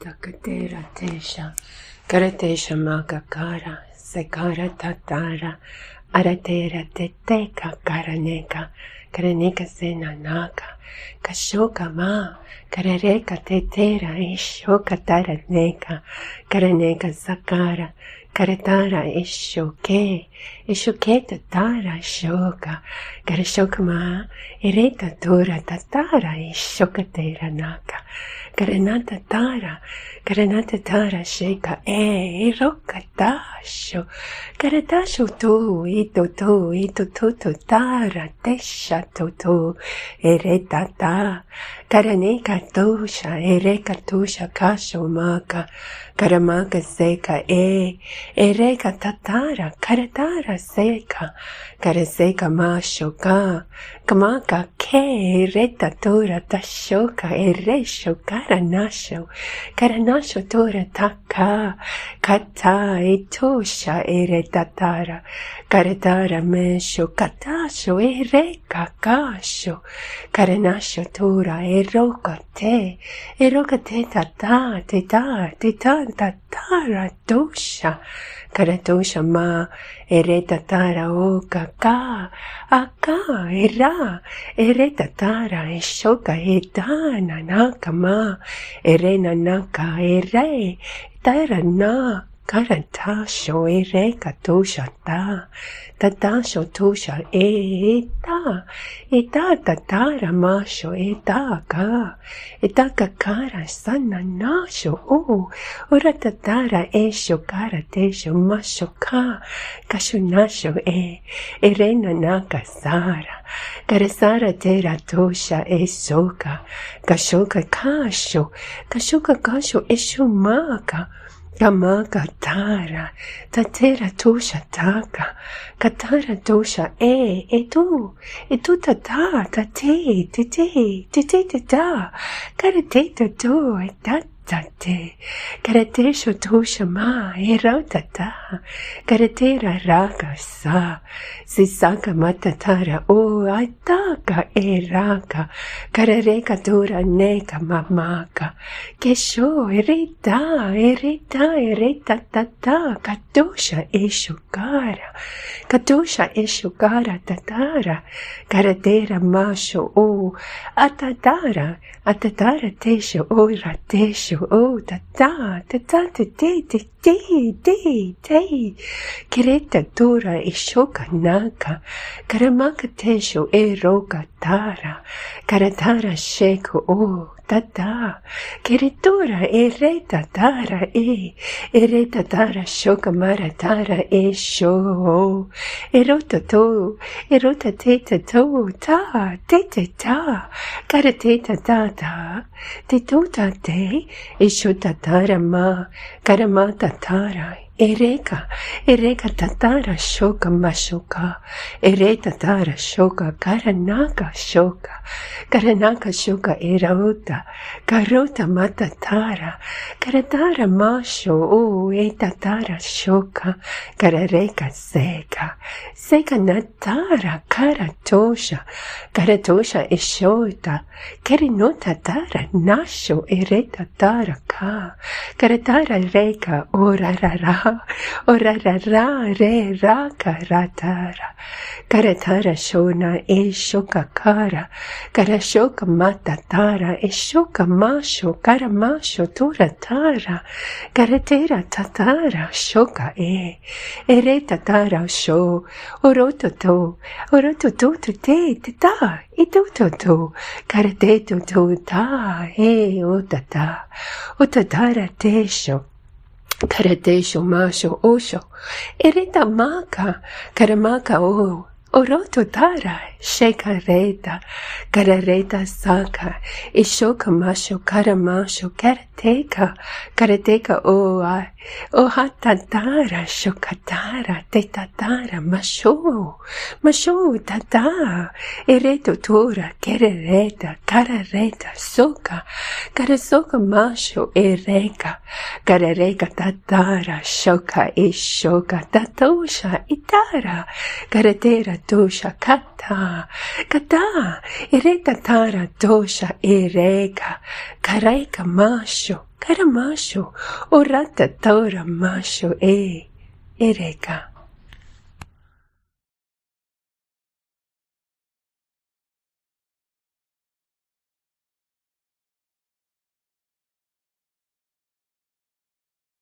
takatera tesha, karatesha makakara, sekara tatara, aratera teteka karaneka, karaneka senanaka, kashoka ma, karareka tetera ishoka taraneka, karaneka sakara, karatara ishoke, ishoke tatara shoka, karashoka ma, ireta tura tatara ishoka teranaka, karanata tara sheka iroka tasho, karatasho tu ito tu tara tesha tu ireta ta, karaneka tusha ereka tusha kasho maka, karamaka seka ereka tatara karatara seka, karaseka mashoka, kamaka ke reta tura tashoka eresho karanasho, karanasho tura taka, kata etosha eretatara, karatara mesho katasho ereka kasho, karanasho tura eroka te tata tatara tosha, karatosha ma eretatara oka ka aka era eretatara eshoka etana nakama erena naka ere tara na karatasho ere katosha ta tatasho tosha eta tatara masho eta kara sana nasho ora tatara esho kara tesho masho ka kashunasho erena naka sara karasara tera tosha esoka kashoka kasho esho maka kamaka tara tatera tosha taka katara tosha etu tata tate tata karate to tate karatesho tosha ma erotata karatera raka sa sisaka matatara ataka eraka karareka tura neka mamaka kesho ereta tata katosha eshukara tatara karatera masho atatara tesho ratesho tata te kereta tura ishoka naka karamaka tesho eroka tara karatara sheko tata keretura ereta tara ereta tara shoka maratara esho erota teta to ta karateta tata tetuta te esho tatara ma karamata tara ereka tatara shoka mashoka ereta tara shoka karanaka shoka erota karota matatara karatara masho etatara shoka karareka seka natara karatosha eshota kerinota tara nasho ereta tara ka karatara reka orarara re raka ratara karatara shona eshoka kara karashoka matatara eshoka masho karamasho turatara karatera tatara shoka ereta tara sho oroto te ta ituto karateto to ta otatara tesho karatesho masho osho ereta maka karamaka oroto tara shekareta karareta saka ishoka masho karamasho karateka hatatara shokatara tetatara masho tata ereto tura kerereta karareta soka karasoka masho ereka karareka tatara shoka ishoka tatosha itara karatera dosha kata. Kata. Eretatara dosha ereka. Kareka masho. Karamasho. Orata tora masho e. Ereka.